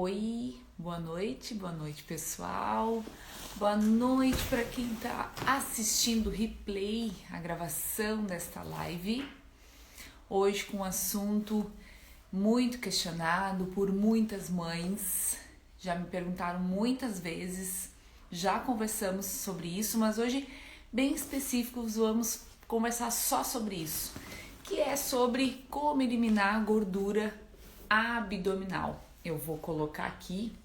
Oi, boa noite pessoal, boa noite para quem está assistindo o replay, a gravação desta live. Hoje com um assunto muito questionado por muitas mães, já me perguntaram muitas vezes, já conversamos sobre isso, mas hoje bem específicos vamos conversar só sobre isso, que é sobre como eliminar a gordura abdominal. Eu vou colocar aqui,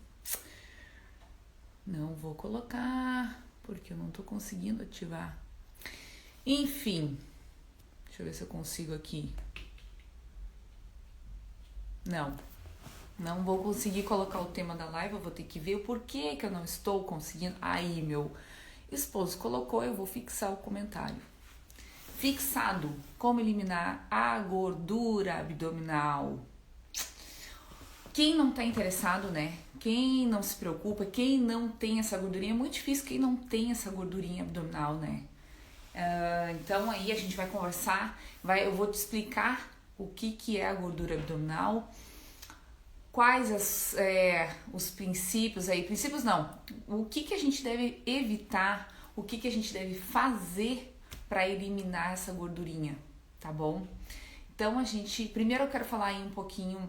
não vou colocar porque eu não tô conseguindo ativar. Enfim, deixa eu ver se eu consigo aqui. Não vou conseguir colocar o tema da live, eu vou ter que ver o porquê que eu não estou conseguindo. Aí, meu esposo colocou, eu vou fixar o comentário. Fixado, como eliminar a gordura abdominal. Quem não tá interessado, né? Quem não se preocupa, quem não tem essa gordurinha, é muito difícil quem não tem essa gordurinha abdominal, né? Então aí a gente vai conversar, eu vou te explicar o que é a gordura abdominal, quais os princípios aí, princípios não, o que a gente deve evitar, o que a gente deve fazer para eliminar essa gordurinha, tá bom? Então primeiro eu quero falar aí um pouquinho.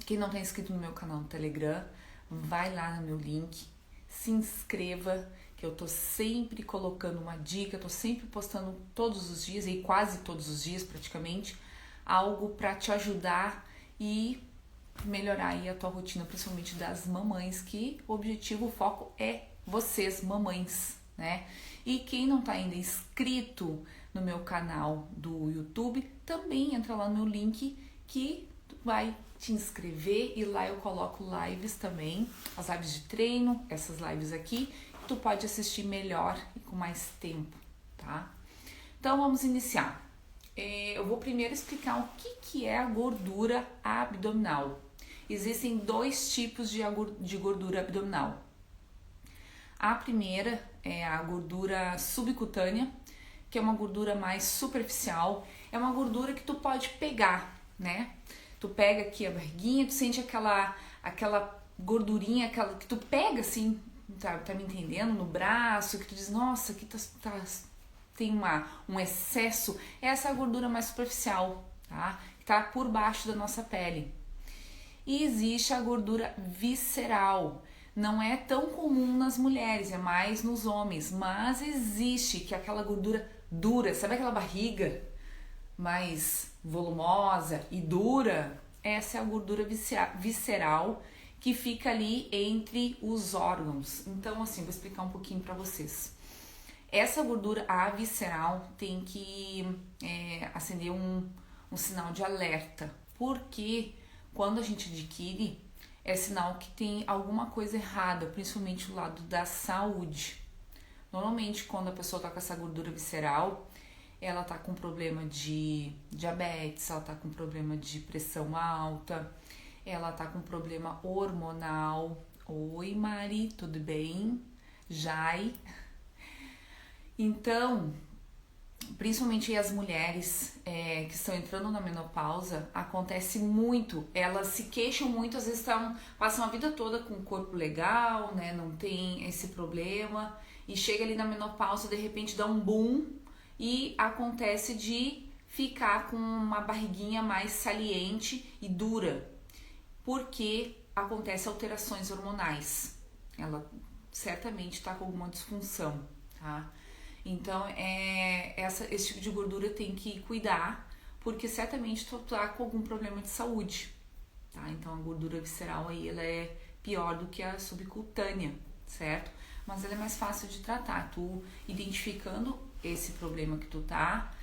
Quem não está inscrito no meu canal no Telegram, vai lá no meu link, se inscreva, que eu tô sempre colocando uma dica, eu tô sempre postando todos os dias, e quase todos os dias praticamente, algo para te ajudar e melhorar aí a tua rotina, principalmente das mamães, que o objetivo, o foco é vocês, mamães, né? E quem não tá ainda inscrito no meu canal do YouTube, também entra lá no meu link que vai te inscrever e lá eu coloco lives também, as lives de treino, essas lives aqui, tu pode assistir melhor e com mais tempo, tá? Então vamos iniciar. Eu vou primeiro explicar o que é a gordura abdominal. Existem dois tipos de gordura abdominal. A primeira é a gordura subcutânea, que é uma gordura mais superficial, é uma gordura que tu pode pegar, né? Tu pega aqui a barriguinha, tu sente aquela gordurinha, aquela que tu pega assim, tá me entendendo? No braço, que tu diz, nossa, aqui tem um excesso. Essa é a gordura mais superficial, tá? Que tá por baixo da nossa pele. E existe a gordura visceral. Não é tão comum nas mulheres, é mais nos homens, mas existe, que é aquela gordura dura, sabe aquela barriga mais volumosa e dura? Essa é a gordura visceral que fica ali entre os órgãos. Então, assim, vou explicar um pouquinho para vocês. Essa gordura visceral tem que acender um sinal de alerta, porque quando a gente adquire, é sinal que tem alguma coisa errada, principalmente o lado da saúde. Normalmente, quando a pessoa tá com essa gordura visceral, ela tá com problema de diabetes, ela tá com problema de pressão alta, ela tá com problema hormonal. Oi, Mari, tudo bem? Jai. Então, principalmente as mulheres que estão entrando na menopausa, acontece muito, elas se queixam muito, às vezes passam a vida toda com o corpo legal, né, não tem esse problema, e chega ali na menopausa, de repente dá um boom, e acontece de ficar com uma barriguinha mais saliente e dura, porque acontece alterações hormonais. Ela certamente está com alguma disfunção, tá? Então, esse tipo de gordura tem que cuidar, porque certamente tu tá com algum problema de saúde, tá? Então, a gordura visceral aí, ela é pior do que a subcutânea, certo? Mas ela é mais fácil de tratar. Tu identificando esse problema que tu tá,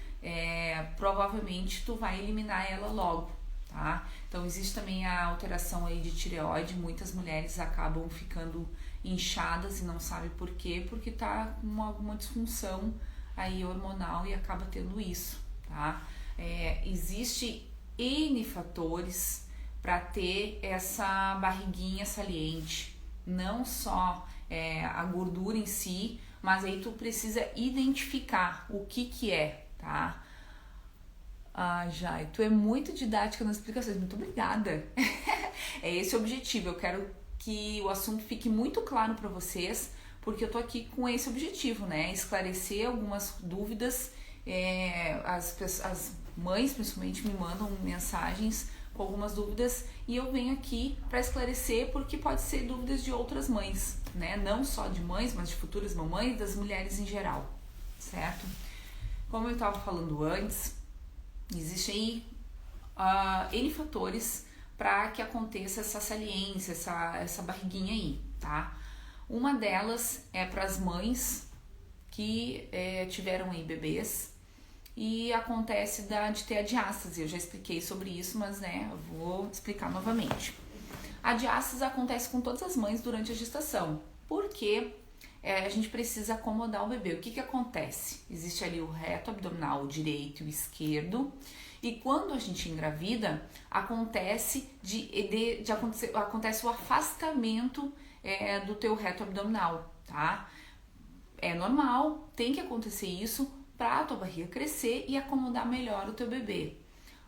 provavelmente tu vai eliminar ela logo, tá? Então existe também a alteração aí de tireoide, muitas mulheres acabam ficando inchadas e não sabem por quê, porque tá com alguma disfunção aí hormonal e acaba tendo isso, tá? Existe N fatores para ter essa barriguinha saliente, não só a gordura em si, mas aí tu precisa identificar o que é, tá? Ah, Jai, tu é muito didática nas explicações, muito obrigada. É esse o objetivo, eu quero que o assunto fique muito claro para vocês, porque eu tô aqui com esse objetivo, né? Esclarecer algumas dúvidas. As mães, principalmente, me mandam mensagens com algumas dúvidas e eu venho aqui para esclarecer, porque pode ser dúvidas de outras mães, né? Não só de mães, mas de futuras mamães, das mulheres em geral, certo? Como eu estava falando antes, existem aí N fatores para que aconteça essa saliência, essa barriguinha aí, tá? Uma delas é para as mães que tiveram aí bebês e acontece de ter a diástase. Eu já expliquei sobre isso, mas eu vou explicar novamente. A diástase acontece com todas as mães durante a gestação, porque a gente precisa acomodar o bebê. O que acontece? Existe ali o reto abdominal, o direito e o esquerdo, e quando a gente engravida, acontece o afastamento do teu reto abdominal, tá? É normal, tem que acontecer isso para a tua barriga crescer e acomodar melhor o teu bebê.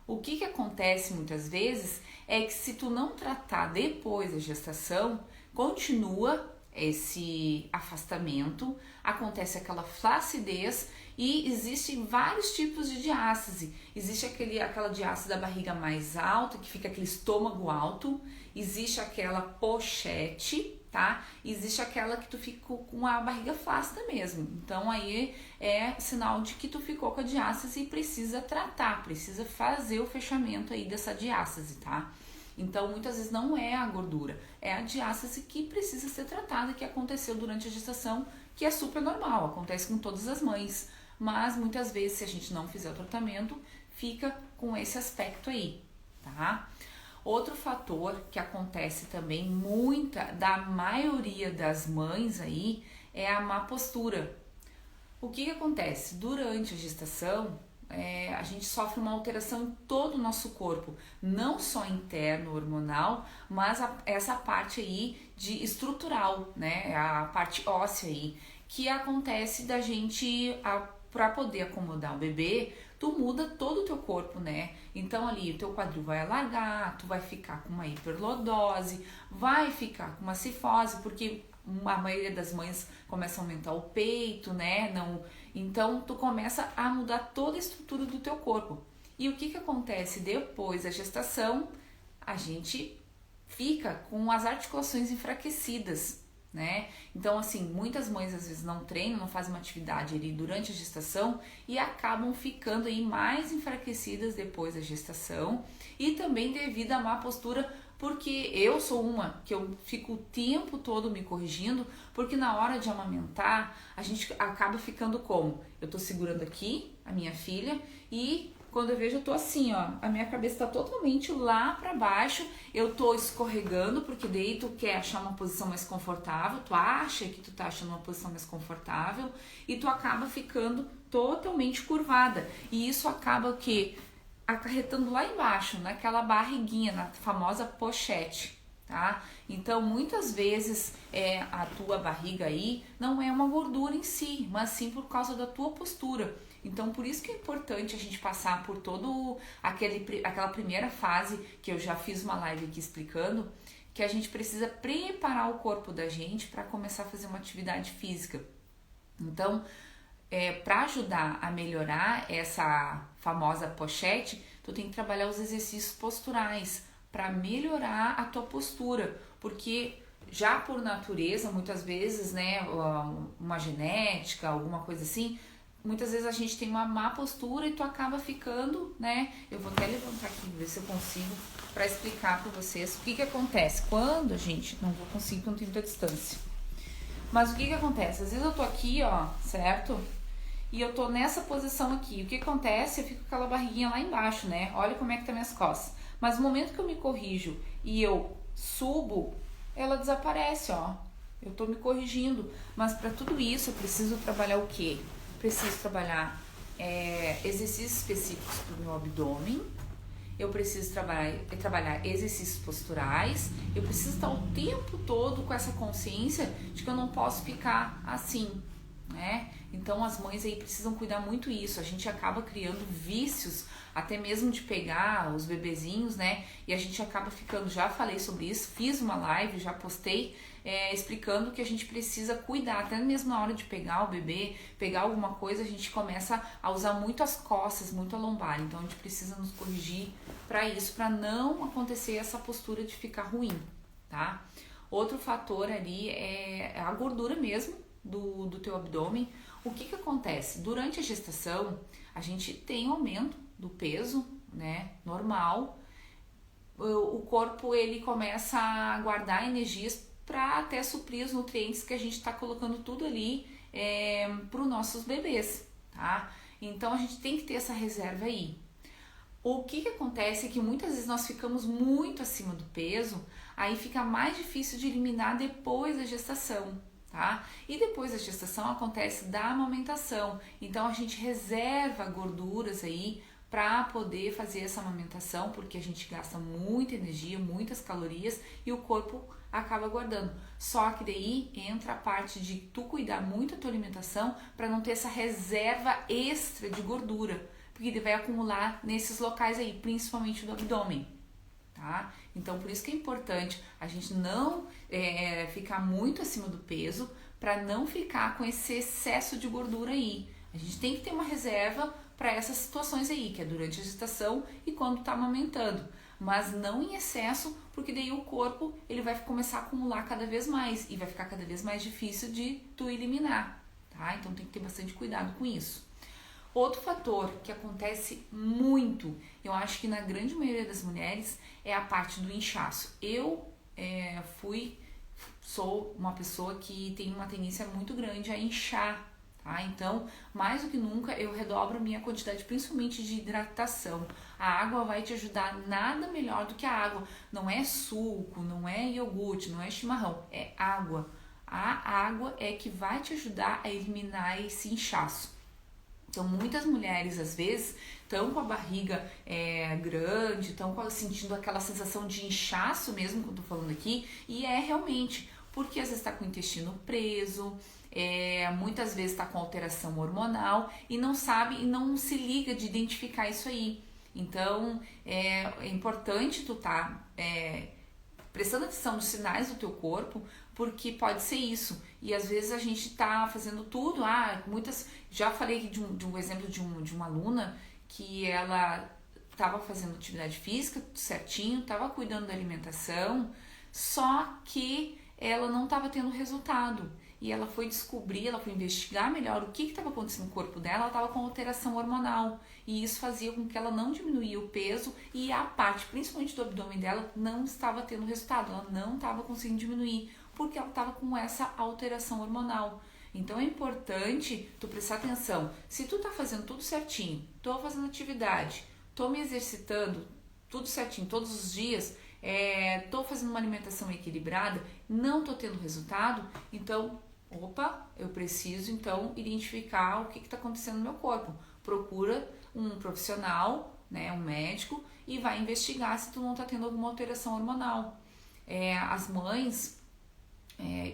O que acontece muitas vezes é que se tu não tratar depois da gestação, continua esse afastamento, acontece aquela flacidez e existem vários tipos de diástase. Existe aquela diástase da barriga mais alta, que fica aquele estômago alto, existe aquela pochete, tá? Existe aquela que tu fica com a barriga flácida mesmo. Então aí é sinal de que tu ficou com a diástase e precisa tratar, precisa fazer o fechamento aí dessa diástase, tá? Então muitas vezes não é a gordura, é a diástase que precisa ser tratada, que aconteceu durante a gestação, que é super normal, acontece com todas as mães, mas muitas vezes se a gente não fizer o tratamento, fica com esse aspecto aí, tá? Outro fator que acontece também, da maioria das mães aí, é a má postura. O que acontece? Durante a gestação, a gente sofre uma alteração em todo o nosso corpo, não só interno, hormonal, mas essa parte aí de estrutural, né? A parte óssea aí, que acontece da gente, para poder acomodar o bebê, tu muda todo o teu corpo, né? Então ali o teu quadril vai alargar, tu vai ficar com uma hiperlordose, vai ficar com uma cifose, porque a maioria das mães começa a aumentar o peito, né? Então tu começa a mudar toda a estrutura do teu corpo. E o que acontece depois da gestação? A gente fica com as articulações enfraquecidas, né? Então assim, muitas mães às vezes não treinam, não fazem uma atividade ali durante a gestação e acabam ficando aí mais enfraquecidas depois da gestação, e também devido à má postura, porque eu sou uma que eu fico o tempo todo me corrigindo, porque na hora de amamentar a gente acaba ficando como? Eu tô segurando aqui a minha filha e quando eu vejo eu tô assim, ó, a minha cabeça tá totalmente lá pra baixo, eu tô escorregando, porque daí tu quer achar uma posição mais confortável, tu acha que tu tá achando uma posição mais confortável e tu acaba ficando totalmente curvada. E isso acaba o quê? Acarretando lá embaixo, naquela barriguinha, na famosa pochete, tá? Então, muitas vezes a tua barriga aí não é uma gordura em si, mas sim por causa da tua postura. Então, por isso que é importante a gente passar por todo aquela primeira fase, que eu já fiz uma live aqui explicando, que a gente precisa preparar o corpo da gente para começar a fazer uma atividade física. Então, para ajudar a melhorar essa famosa pochete, tu tem que trabalhar os exercícios posturais para melhorar a tua postura, porque já por natureza, muitas vezes, né, uma genética, alguma coisa assim, muitas vezes a gente tem uma má postura e tu acaba ficando, né? Eu vou até levantar aqui, ver se eu consigo, para explicar para vocês o que acontece quando a gente, não vou conseguir porque não tem muita distância. Mas o que acontece? Às vezes eu tô aqui, ó, certo? E eu tô nessa posição aqui. O que acontece? Eu fico com aquela barriguinha lá embaixo, né? Olha como é que tá minhas costas. Mas no momento que eu me corrijo e eu subo, ela desaparece, ó. Eu tô me corrigindo. Mas para tudo isso eu preciso trabalhar o quê? Preciso trabalhar exercícios específicos para o meu abdômen, eu preciso trabalhar exercícios posturais, eu preciso estar o tempo todo com essa consciência de que eu não posso ficar assim, né? Então as mães aí precisam cuidar muito isso. A gente acaba criando vícios, até mesmo de pegar os bebezinhos, né? E a gente acaba ficando, já falei sobre isso, fiz uma live, já postei, explicando que a gente precisa cuidar, até mesmo na hora de pegar o bebê, pegar alguma coisa, a gente começa a usar muito as costas, muito a lombar. Então a gente precisa nos corrigir para isso, para não acontecer essa postura de ficar ruim, tá? Outro fator ali é a gordura mesmo do teu abdômen. O que acontece? Durante a gestação, a gente tem aumento do peso, né, normal. O corpo ele começa a guardar energias para até suprir os nutrientes que a gente está colocando tudo ali para os nossos bebês, tá? Então a gente tem que ter essa reserva aí. O que acontece é que muitas vezes nós ficamos muito acima do peso, aí fica mais difícil de eliminar depois da gestação, tá? E depois da gestação acontece da amamentação, então a gente reserva gorduras aí para poder fazer essa amamentação, porque a gente gasta muita energia, muitas calorias e o corpo acaba guardando. Só que daí entra a parte de tu cuidar muito da tua alimentação para não ter essa reserva extra de gordura, porque ele vai acumular nesses locais aí, principalmente do abdômen, tá? Então por isso que é importante a gente não ficar muito acima do peso, para não ficar com esse excesso de gordura aí. A gente tem que ter uma reserva para essas situações aí, que é durante a gestação e quando tá amamentando, mas não em excesso, porque daí o corpo ele vai começar a acumular cada vez mais e vai ficar cada vez mais difícil de tu eliminar, tá? Então tem que ter bastante cuidado com isso. Outro fator que acontece muito, eu acho que na grande maioria das mulheres, é a parte do inchaço. Eu sou uma pessoa que tem uma tendência muito grande a inchar, tá? Então, mais do que nunca, eu redobro a minha quantidade, principalmente de hidratação. A água vai te ajudar, nada melhor do que a água. Não é suco, não é iogurte, não é chimarrão, é água. A água é que vai te ajudar a eliminar esse inchaço. Então, muitas mulheres, às vezes, estão com a barriga grande, estão sentindo aquela sensação de inchaço mesmo, que eu tô falando aqui, e é realmente, porque às vezes está com o intestino preso, muitas vezes está com alteração hormonal e não sabe e não se liga de identificar isso aí. Então, é importante tu tá prestando atenção nos sinais do teu corpo, porque pode ser isso. E às vezes a gente tá fazendo tudo, já falei aqui de um exemplo de uma aluna que ela estava fazendo atividade física certinho, estava cuidando da alimentação, só que ela não estava tendo resultado. E ela foi descobrir, ela foi investigar melhor o que estava acontecendo no corpo dela, ela estava com alteração hormonal. E isso fazia com que ela não diminuía o peso e a parte, principalmente do abdômen dela, não estava tendo resultado, ela não estava conseguindo diminuir, porque ela estava com essa alteração hormonal. Então é importante tu prestar atenção. Se tu tá fazendo tudo certinho, tô fazendo atividade, tô me exercitando, tudo certinho todos os dias, tô fazendo uma alimentação equilibrada, não tô tendo resultado, então, eu preciso então identificar o que está acontecendo no meu corpo. Procura um profissional, né, um médico, e vai investigar se tu não tá tendo alguma alteração hormonal. As mães,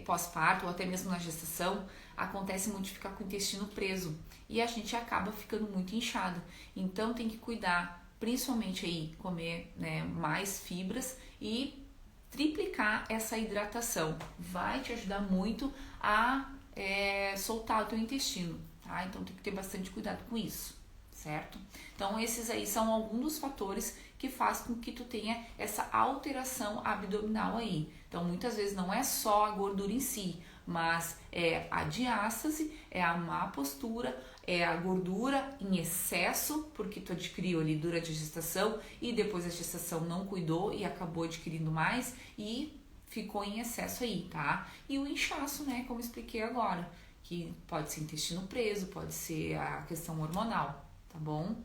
pós-parto ou até mesmo na gestação, acontece muito de ficar com o intestino preso e a gente acaba ficando muito inchada. Então tem que cuidar, principalmente aí, comer, né, mais fibras e triplicar essa hidratação. Vai te ajudar muito a soltar o teu intestino, tá? Então tem que ter bastante cuidado com isso, certo? Então esses aí são alguns dos fatores que faz com que tu tenha essa alteração abdominal aí. Então muitas vezes não é só a gordura em si, mas é a diástase, é a má postura, é a gordura em excesso, porque tu adquiriu ali durante a gestação e depois da gestação não cuidou e acabou adquirindo mais e ficou em excesso aí, tá? E o inchaço, né, como expliquei agora, que pode ser intestino preso, pode ser a questão hormonal, tá bom?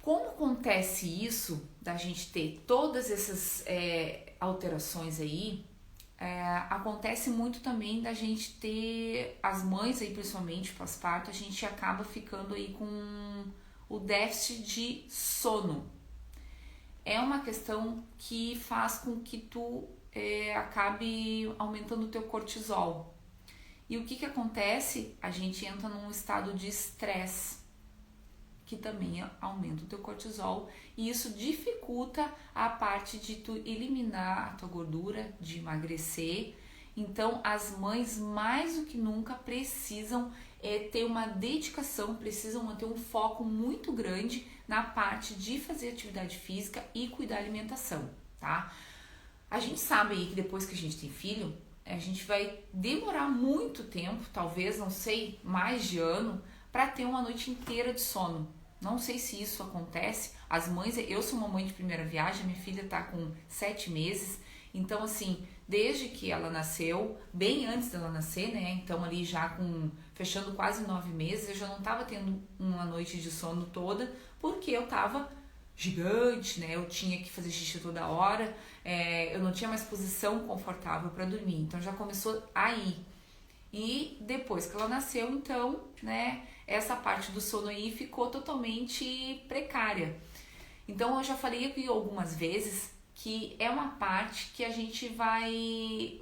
Como acontece isso, da gente ter todas essas alterações aí, acontece muito também da gente ter, as mães aí principalmente pós-parto, a gente acaba ficando aí com o déficit de sono. É uma questão que faz com que tu acabe aumentando o teu cortisol. E o que que acontece? A gente entra num estado de estresse, que também aumenta o teu cortisol, e isso dificulta a parte de tu eliminar a tua gordura, de emagrecer. Então, as mães mais do que nunca precisam ter uma dedicação, precisam manter um foco muito grande na parte de fazer atividade física e cuidar da alimentação, tá? A gente sabe aí que depois que a gente tem filho, a gente vai demorar muito tempo, talvez, não sei, mais de ano, para ter uma noite inteira de sono. Não sei se isso acontece. As mães, eu sou uma mãe de primeira viagem, minha filha tá com 7 meses, então assim, desde que ela nasceu, bem antes dela nascer, né, então ali já fechando quase 9 meses, eu já não tava tendo uma noite de sono toda, porque eu tava gigante, né, eu tinha que fazer xixi toda hora, eu não tinha mais posição confortável para dormir, então já começou aí. E depois que ela nasceu, então, né, essa parte do sono aí ficou totalmente precária. Então eu já falei aqui algumas vezes que é uma parte que a gente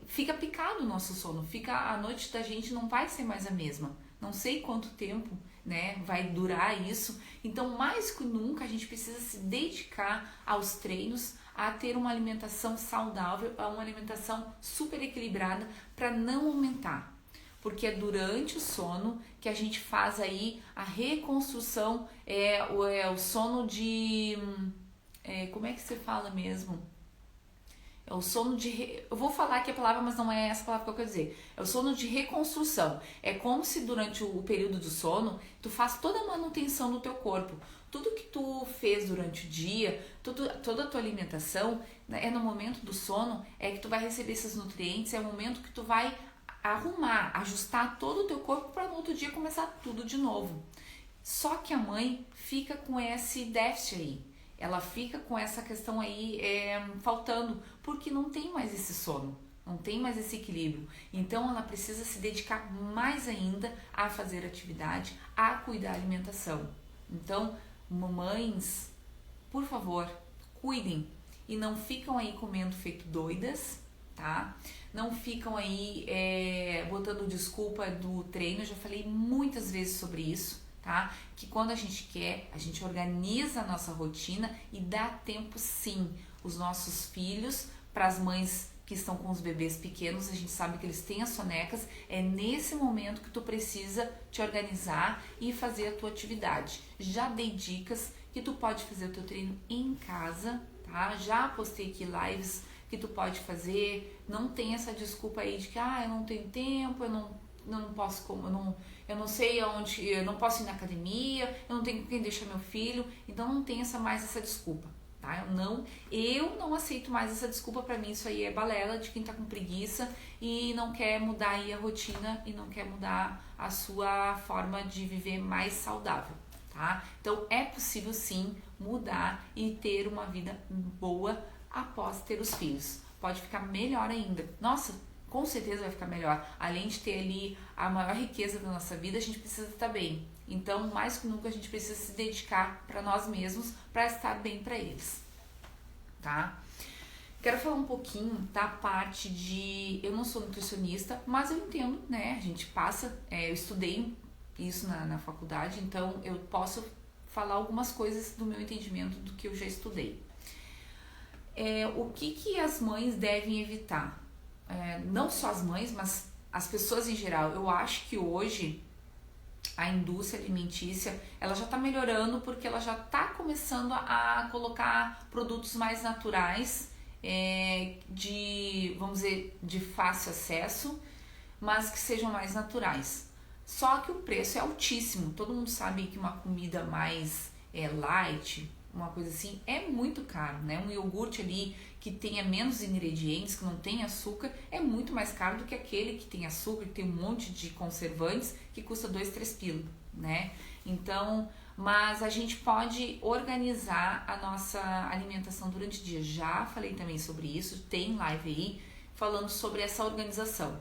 fica picado o nosso sono, a noite da gente não vai ser mais a mesma. Não sei quanto tempo, né, vai durar isso. Então, mais que nunca, a gente precisa se dedicar aos treinos, a ter uma alimentação saudável, a uma alimentação super equilibrada para não aumentar. Porque é durante o sono que a gente faz aí a reconstrução, o sono de... como é que você fala mesmo? É o sono de... Eu vou falar aqui a palavra, mas não é essa palavra que eu quero dizer. É o sono de reconstrução. É como se durante o período do sono, tu faz toda a manutenção do teu corpo. Tudo que tu fez durante o dia, toda a tua alimentação, né, no momento do sono, é que tu vai receber esses nutrientes, é o momento que tu vai arrumar, ajustar todo o teu corpo para no outro dia começar tudo de novo. Só que a mãe fica com esse déficit aí, ela fica com essa questão aí faltando, porque não tem mais esse sono, não tem mais esse equilíbrio. Então ela precisa se dedicar mais ainda a fazer atividade, a cuidar da alimentação. Então, mamães, por favor, cuidem e não ficam aí comendo feito doidas, tá? Não ficam aí botando desculpa do treino. Eu já falei muitas vezes sobre isso, tá? Que quando a gente quer, a gente organiza a nossa rotina e dá tempo sim os nossos filhos, para as mães que estão com os bebês pequenos, a gente sabe que eles têm as sonecas, é nesse momento que tu precisa te organizar e fazer a tua atividade. Já dei dicas que tu pode fazer o teu treino em casa, tá? Já postei aqui lives que tu pode fazer, não tem essa desculpa aí de que eu não tenho tempo, eu não posso, eu não sei aonde, eu não posso ir na academia, eu não tenho quem deixar meu filho, então não tem mais essa desculpa, tá? Eu não aceito mais essa desculpa. Pra mim isso aí é balela de quem tá com preguiça e não quer mudar aí a rotina e não quer mudar a sua forma de viver mais saudável, tá? Então é possível sim mudar e ter uma vida boa após ter os filhos. Pode ficar melhor ainda. Nossa, com certeza vai ficar melhor. Além de ter ali a maior riqueza da nossa vida, a gente precisa estar bem. Então, mais que nunca, a gente precisa se dedicar para nós mesmos, para estar bem para eles, tá? Quero falar um pouquinho da parte de... Eu não sou nutricionista, mas eu entendo, né? A gente passa... eu estudei isso na faculdade, então eu posso falar algumas coisas do meu entendimento do que eu já estudei. O que as mães devem evitar? Não só as mães, mas as pessoas em geral. Eu acho que hoje a indústria alimentícia ela já está melhorando, porque ela já está começando a colocar produtos mais naturais, vamos dizer, de fácil acesso, mas que sejam mais naturais. Só que o preço é altíssimo. Todo mundo sabe que uma comida mais light, uma coisa assim, é muito caro, né? Um iogurte ali que tenha menos ingredientes, que não tem açúcar, é muito mais caro do que aquele que tem açúcar, que tem um monte de conservantes, que custa 2, 3 pila, né? Então, mas a gente pode organizar a nossa alimentação durante o dia. Já falei também sobre isso, tem live aí falando sobre essa organização.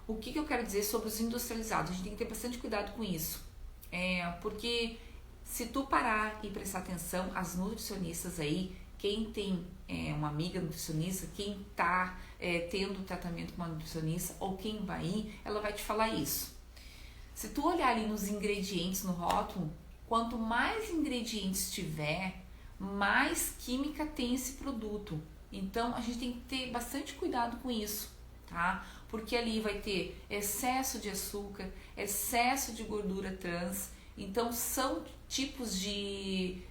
O que eu quero dizer sobre os industrializados? A gente tem que ter bastante cuidado com isso, porque se tu parar e prestar atenção, as nutricionistas aí, quem tem uma amiga nutricionista, quem está tendo tratamento com uma nutricionista ou quem vai ir, ela vai te falar isso. Se tu olhar ali nos ingredientes no rótulo, quanto mais ingredientes tiver, mais química tem esse produto. Então a gente tem que ter bastante cuidado com isso, tá? Porque ali vai ter excesso de açúcar, excesso de gordura trans. Então são tipos de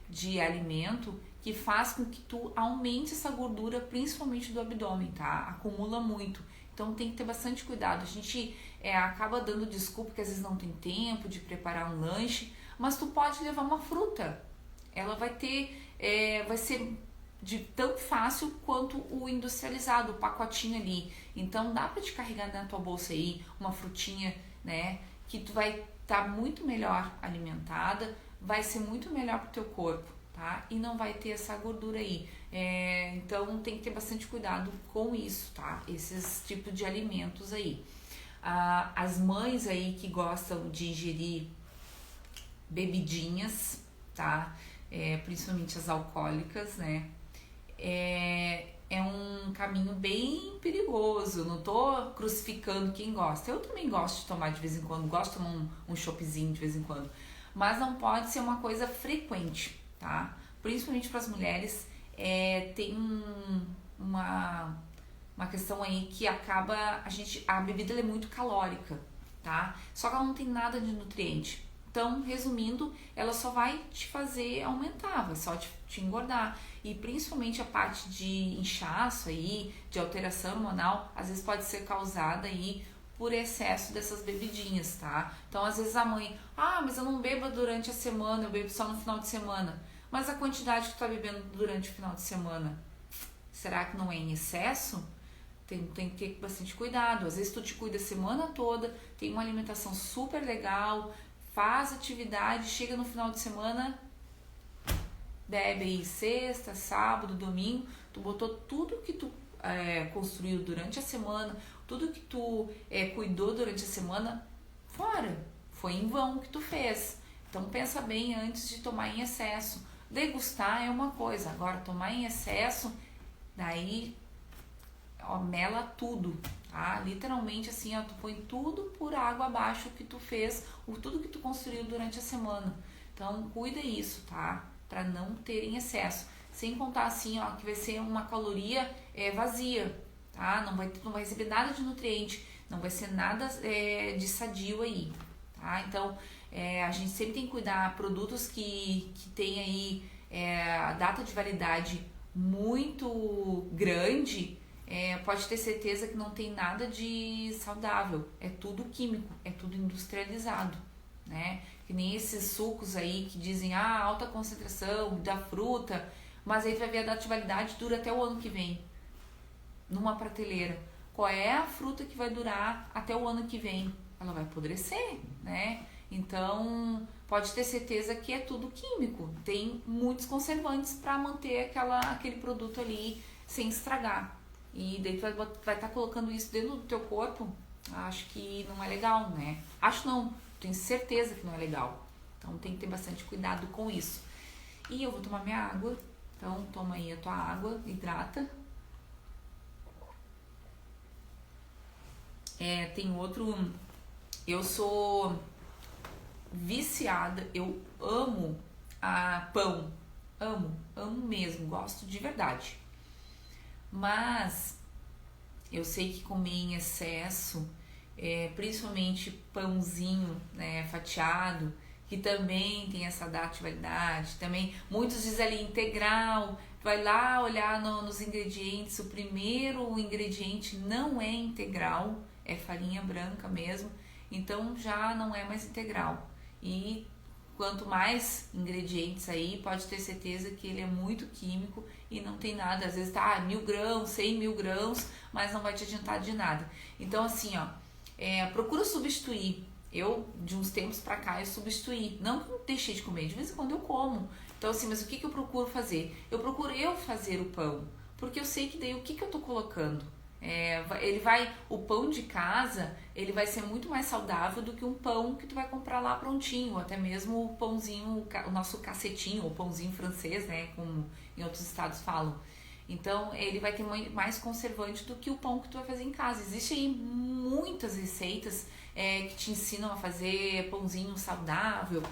alimento que faz com que tu aumente essa gordura, principalmente do abdômen, tá? Acumula muito. Então tem que ter bastante cuidado. A gente acaba dando desculpa que às vezes não tem tempo de preparar um lanche, mas tu pode levar uma fruta. Ela vai ser de tão fácil quanto o industrializado, o pacotinho ali. Então dá para te carregar na tua bolsa aí uma frutinha, né? Que tu vai estar muito melhor alimentada, vai ser muito melhor pro teu corpo, tá? E não vai ter essa gordura aí. Então tem que ter bastante cuidado com isso, tá? Esses tipos de alimentos aí. As mães aí que gostam de ingerir bebidinhas, tá? Principalmente as alcoólicas, né? É um caminho bem perigoso. Não tô crucificando quem gosta. Eu também gosto de tomar de vez em quando, gosto de tomar um choppzinho de vez em quando, mas não pode ser uma coisa frequente, tá? Principalmente para as mulheres, tem uma questão aí que acaba a bebida ela é muito calórica, tá? Só que ela não tem nada de nutriente. Então, resumindo, ela só vai te fazer aumentar, vai só te engordar. E principalmente a parte de inchaço aí, de alteração hormonal, às vezes pode ser causada aí por excesso dessas bebidinhas, tá? Então, às vezes a mãe, mas eu não bebo durante a semana, eu bebo só no final de semana. Mas a quantidade que tu tá bebendo durante o final de semana, será que não é em excesso? Tem que ter bastante cuidado. Às vezes tu te cuida a semana toda, tem uma alimentação super legal, faz atividade, chega no final de semana, bebe aí sexta, sábado, domingo, tu botou tudo que tu construiu durante a semana, tudo que tu cuidou durante a semana, fora. Foi em vão que tu fez. Então pensa bem antes de tomar em excesso. Degustar é uma coisa, agora tomar em excesso, daí mela tudo, tá? Literalmente assim, tu põe tudo por água abaixo que tu fez, tudo que tu construiu durante a semana. Então cuida isso, tá? Pra não ter em excesso. Sem contar assim, que vai ser uma caloria vazia, tá? Não vai receber nada de nutriente, não vai ser nada de sadio aí, tá? Então a gente sempre tem que cuidar produtos que tem aí a data de validade muito grande. Pode ter certeza que não tem nada de saudável, é tudo químico, é tudo industrializado, né? Que nem esses sucos aí que dizem alta concentração da fruta, mas aí tu vai ver a data de validade dura até o ano que vem, numa prateleira. Qual é a fruta que vai durar até o ano que vem? Ela vai apodrecer, né? Então pode ter certeza que é tudo químico, tem muitos conservantes para manter aquele produto ali sem estragar. E daí tu vai estar colocando isso dentro do teu corpo, acho que não é legal, né? Acho não, tenho certeza que não é legal. Então tem que ter bastante cuidado com isso. E eu vou tomar minha água, então toma aí a tua água, hidrata. Tem outro, eu sou viciada, eu amo pão, amo mesmo, gosto de verdade. Mas eu sei que comer em excesso, principalmente pãozinho, né, fatiado, que também tem essa data de validade, também muitos dizem ali integral, vai lá olhar nos ingredientes, o primeiro ingrediente não é integral, é farinha branca mesmo, então já não é mais integral. E quanto mais ingredientes aí, pode ter certeza que ele é muito químico e não tem nada. Às vezes tá 1000 grãos, 100 mil grãos, mas não vai te adiantar de nada. Então assim, procura substituir. Eu, de uns tempos pra cá, eu substituí. Não que eu deixei de comer, de vez em quando eu como. Então assim, mas o que eu procuro fazer? Eu procuro fazer o pão, porque eu sei que daí o que eu tô colocando? O pão de casa, ele vai ser muito mais saudável do que um pão que tu vai comprar lá prontinho, ou até mesmo o pãozinho, o nosso cacetinho, ou pãozinho francês, né, como em outros estados falam. Então ele vai ter mais conservante do que o pão que tu vai fazer em casa. Existem aí muitas receitas que te ensinam a fazer pãozinho saudável,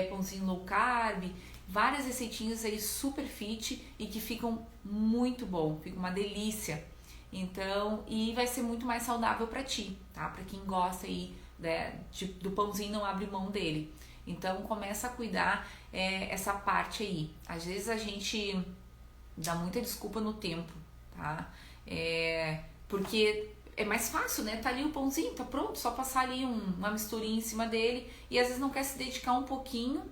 pãozinho low carb, várias receitinhas aí super fit e que ficam muito bom, fica uma delícia. Então, e vai ser muito mais saudável para ti, tá? Para quem gosta aí, né, do pãozinho, não abre mão dele. Então começa a cuidar essa parte aí. Às vezes a gente dá muita desculpa no tempo, tá? Porque é mais fácil, né? Tá ali o pãozinho, tá pronto, só passar ali uma misturinha em cima dele e às vezes não quer se dedicar um pouquinho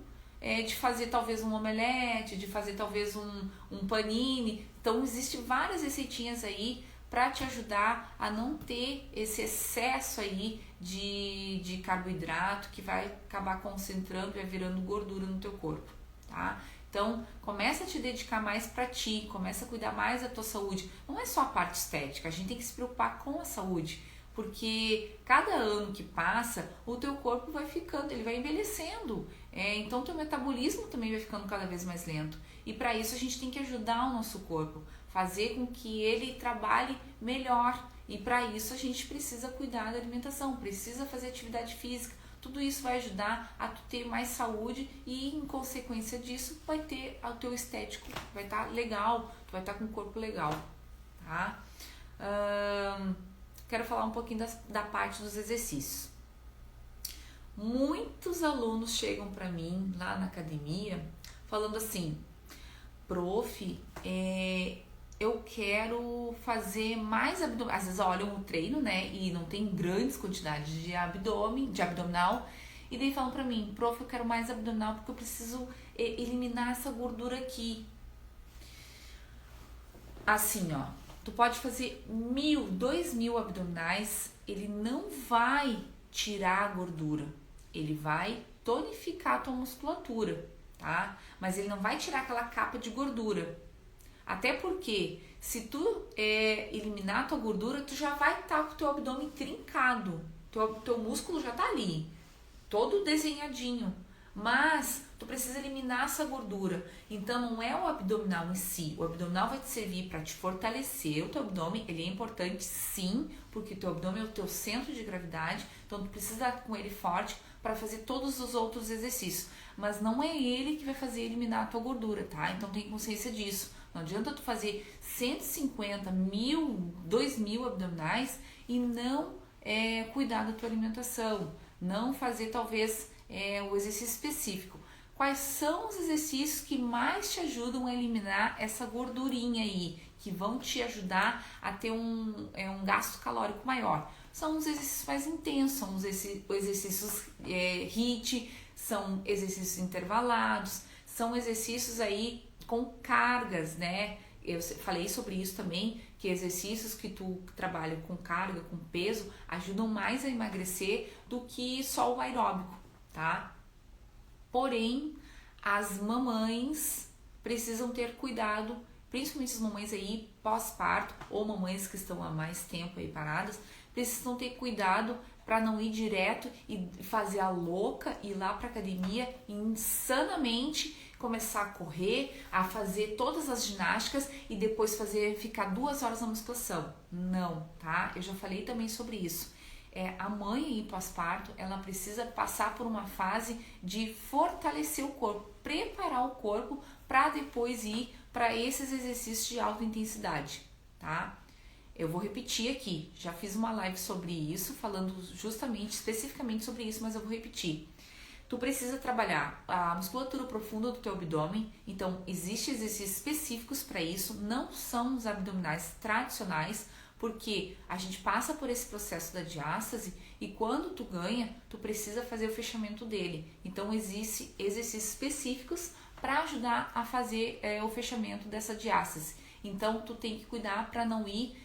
de fazer talvez um omelete, de fazer talvez um panini. Então existem várias receitinhas aí para te ajudar a não ter esse excesso aí de carboidrato que vai acabar concentrando e vai virando gordura no teu corpo, tá? Então, começa a te dedicar mais para ti, começa a cuidar mais da tua saúde. Não é só a parte estética, a gente tem que se preocupar com a saúde, porque cada ano que passa, o teu corpo vai ficando, ele vai envelhecendo. Então, teu metabolismo também vai ficando cada vez mais lento. E para isso a gente tem que ajudar o nosso corpo, fazer com que ele trabalhe melhor. E para isso a gente precisa cuidar da alimentação, precisa fazer atividade física. Tudo isso vai ajudar a tu ter mais saúde e, em consequência disso, vai ter o teu estético, vai estar legal, tu vai estar com um corpo legal, tá? Quero falar um pouquinho da parte dos exercícios. Muitos alunos chegam para mim lá na academia falando assim: prof, eu quero fazer mais abdominal. Às vezes olham o treino, né, e não tem grandes quantidades de abdominal, e daí falam pra mim: prof, eu quero mais abdominal porque eu preciso eliminar essa gordura aqui. Assim, ó, tu pode fazer 1.000, 2.000 abdominais, ele não vai tirar a gordura, ele vai tonificar a tua musculatura, tá? Mas ele não vai tirar aquela capa de gordura. Até porque, se tu eliminar a tua gordura, tu já vai estar com o teu abdômen trincado. Teu músculo já tá ali, todo desenhadinho. Mas tu precisa eliminar essa gordura. Então não é o abdominal em si. O abdominal vai te servir para te fortalecer. O teu abdômen, ele é importante sim, porque o teu abdômen é o teu centro de gravidade. Então tu precisa estar com ele forte para fazer todos os outros exercícios. Mas não é ele que vai fazer eliminar a tua gordura, tá? Então tem consciência disso. Não adianta tu fazer 150, 1.000, 2.000 abdominais e não cuidar da tua alimentação. Não fazer talvez o exercício específico. Quais são os exercícios que mais te ajudam a eliminar essa gordurinha aí, que vão te ajudar a ter um gasto calórico maior? São os exercícios mais intensos, são os exercícios HIIT, são exercícios intervalados, são exercícios aí com cargas, né? Eu falei sobre isso também, que exercícios que tu trabalha com carga, com peso, ajudam mais a emagrecer do que só o aeróbico, tá? Porém, as mamães precisam ter cuidado, principalmente as mamães aí pós-parto ou mamães que estão há mais tempo aí paradas, precisam ter cuidado para não ir direto e fazer a louca, ir lá para academia insanamente, começar a correr, a fazer todas as ginásticas e depois ficar 2 horas na musculação. Não, tá? Eu já falei também sobre isso. A mãe aí pós-parto, ela precisa passar por uma fase de fortalecer o corpo, preparar o corpo para depois ir para esses exercícios de alta intensidade, tá? Eu vou repetir aqui, já fiz uma live sobre isso, falando justamente, especificamente sobre isso, mas eu vou repetir. Tu precisa trabalhar a musculatura profunda do teu abdômen, então existem exercícios específicos para isso, não são os abdominais tradicionais, porque a gente passa por esse processo da diástase e quando tu ganha, tu precisa fazer o fechamento dele. Então existem exercícios específicos para ajudar a fazer o fechamento dessa diástase. Então tu tem que cuidar para não ir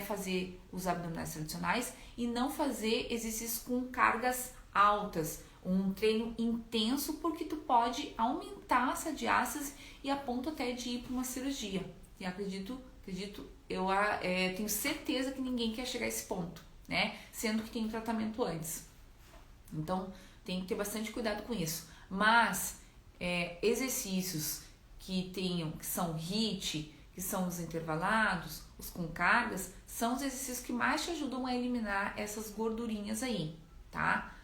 fazer os abdominais tradicionais e não fazer exercícios com cargas altas, um treino intenso, porque tu pode aumentar essa diástase e a ponto até de ir para uma cirurgia. E eu tenho certeza que ninguém quer chegar a esse ponto, né? Sendo que tem um tratamento antes. Então tem que ter bastante cuidado com isso. Mas exercícios que são HIIT, que são os intervalados, os com cargas, são os exercícios que mais te ajudam a eliminar essas gordurinhas aí, tá?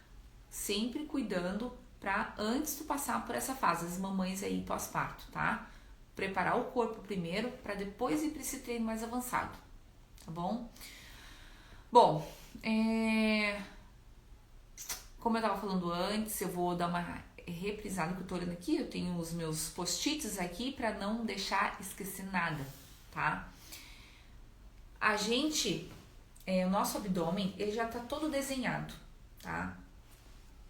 Sempre cuidando para antes tu passar por essa fase, as mamães aí pós-parto, tá? Preparar o corpo primeiro para depois ir para esse treino mais avançado, tá bom? Bom, como eu tava falando antes, eu vou dar uma reprisada que eu tô olhando aqui, eu tenho os meus post-its aqui para não deixar esquecer nada, tá? A gente, o nosso abdômen, ele já tá todo desenhado, tá?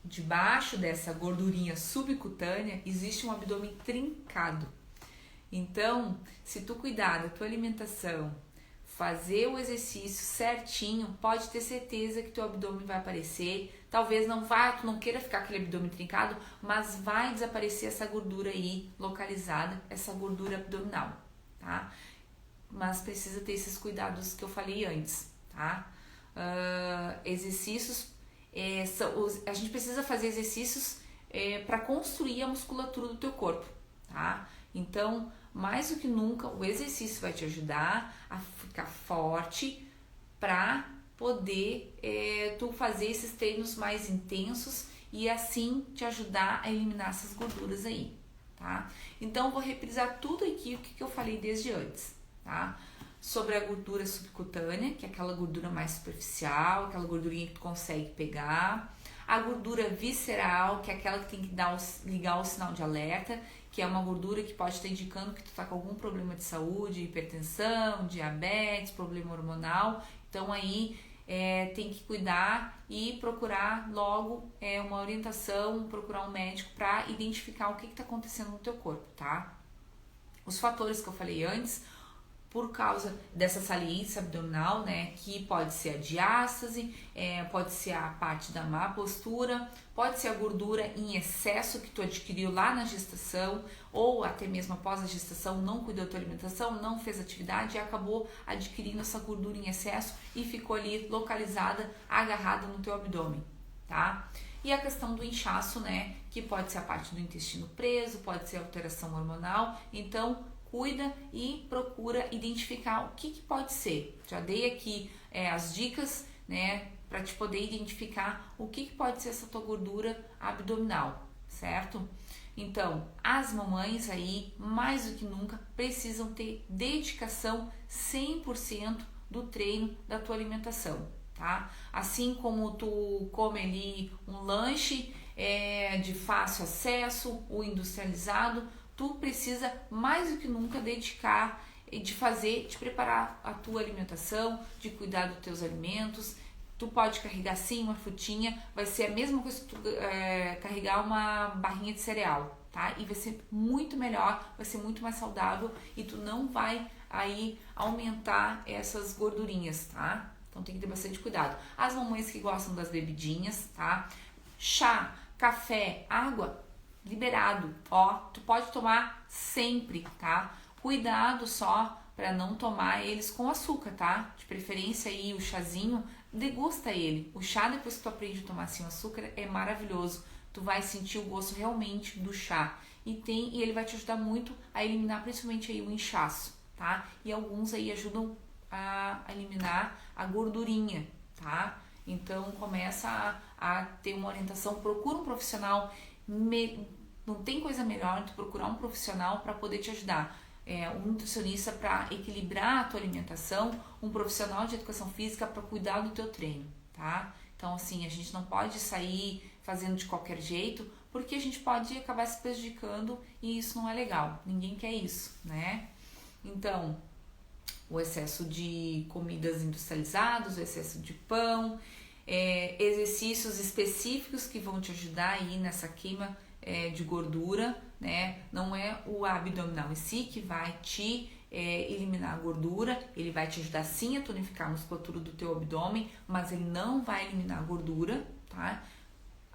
Debaixo dessa gordurinha subcutânea existe um abdômen trincado. Então, se tu cuidar da tua alimentação, fazer o exercício certinho, pode ter certeza que teu abdômen vai aparecer. Talvez tu não queira ficar aquele abdômen trincado, mas vai desaparecer essa gordura aí localizada, essa gordura abdominal, tá? Mas precisa ter esses cuidados que eu falei antes, tá? Exercícios, a gente precisa fazer exercícios para construir a musculatura do teu corpo, tá? Então, mais do que nunca, o exercício vai te ajudar a ficar forte para poder tu fazer esses treinos mais intensos e assim te ajudar a eliminar essas gorduras aí, tá? Então, vou reprisar tudo aqui o que eu falei desde antes, tá? Sobre a gordura subcutânea, que é aquela gordura mais superficial, aquela gordurinha que tu consegue pegar. A gordura visceral, que é aquela que tem que ligar o sinal de alerta, que é uma gordura que pode estar indicando que tu tá com algum problema de saúde, hipertensão, diabetes, problema hormonal. Então aí tem que cuidar e procurar logo uma orientação, procurar um médico para identificar o que está acontecendo no teu corpo, tá? Os fatores que eu falei antes, por causa dessa saliência abdominal, né, que pode ser a diástase, pode ser a parte da má postura, pode ser a gordura em excesso que tu adquiriu lá na gestação, ou até mesmo após a gestação, não cuidou da tua alimentação, não fez atividade e acabou adquirindo essa gordura em excesso e ficou ali localizada, agarrada no teu abdômen, tá? E a questão do inchaço, né, que pode ser a parte do intestino preso, pode ser alteração hormonal, então cuida e procura identificar o que pode ser. Já dei aqui as dicas, né, para te poder identificar o que pode ser essa tua gordura abdominal, certo? Então, as mamães aí, mais do que nunca, precisam ter dedicação 100% do treino da tua alimentação, tá? Assim como tu come ali um lanche de fácil acesso, o industrializado, tu precisa mais do que nunca dedicar de preparar a tua alimentação, de cuidar dos teus alimentos. Tu pode carregar sim uma frutinha, vai ser a mesma coisa que tu carregar uma barrinha de cereal, tá? E vai ser muito melhor, vai ser muito mais saudável e tu não vai aí aumentar essas gordurinhas, tá? Então tem que ter bastante cuidado. As mamães que gostam das bebidinhas, tá? Chá, café, água, liberado, ó, tu pode tomar sempre, tá? Cuidado só para não tomar eles com açúcar, tá? De preferência aí o chazinho, degusta ele. O chá, depois que tu aprende a tomar sem açúcar, é maravilhoso. Tu vai sentir o gosto realmente do chá. E ele vai te ajudar muito a eliminar principalmente aí o inchaço, tá? E alguns aí ajudam a eliminar a gordurinha, tá? Então começa a ter uma orientação, procura um profissional. Não tem coisa melhor do que procurar um profissional para poder te ajudar. Um nutricionista para equilibrar a tua alimentação, um profissional de educação física para cuidar do teu treino, tá? Então assim, a gente não pode sair fazendo de qualquer jeito, porque a gente pode acabar se prejudicando e isso não é legal. Ninguém quer isso, né? Então, o excesso de comidas industrializadas, o excesso de pão, exercícios específicos que vão te ajudar aí nessa queima de gordura, né? Não é o abdominal em si que vai te eliminar a gordura, ele vai te ajudar sim a tonificar a musculatura do teu abdômen, mas ele não vai eliminar a gordura, tá?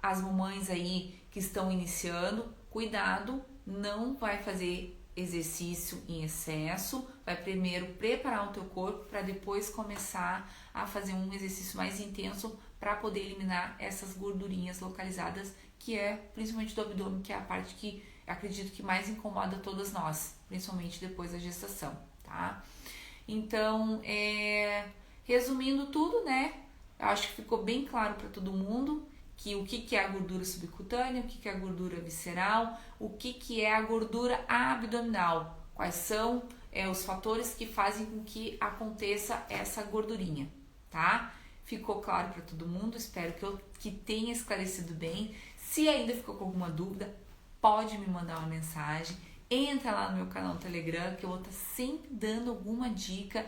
As mamães aí que estão iniciando, cuidado, não vai fazer exercício em excesso, vai primeiro preparar o teu corpo para depois começar a fazer um exercício mais intenso para poder eliminar essas gordurinhas localizadas, que é principalmente do abdômen, que é a parte que acredito que mais incomoda todas nós, principalmente depois da gestação, tá? Então, resumindo tudo, né? Eu acho que ficou bem claro para todo mundo que o que é a gordura subcutânea, o que é a gordura visceral, o que é a gordura abdominal, quais são os fatores que fazem com que aconteça essa gordurinha, tá? Ficou claro para todo mundo, espero que tenha esclarecido bem. Se ainda ficou com alguma dúvida, pode me mandar uma mensagem, entra lá no meu canal no Telegram, que eu vou estar sempre dando alguma dica.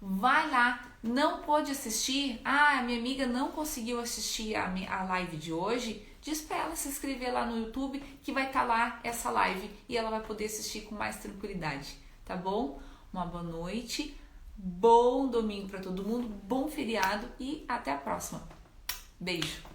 Vai lá, não pôde assistir? A minha amiga não conseguiu assistir a live de hoje? Diz para ela se inscrever lá no YouTube, que vai estar lá essa live e ela vai poder assistir com mais tranquilidade, tá bom? Uma boa noite, bom domingo para todo mundo, bom feriado e até a próxima. Beijo!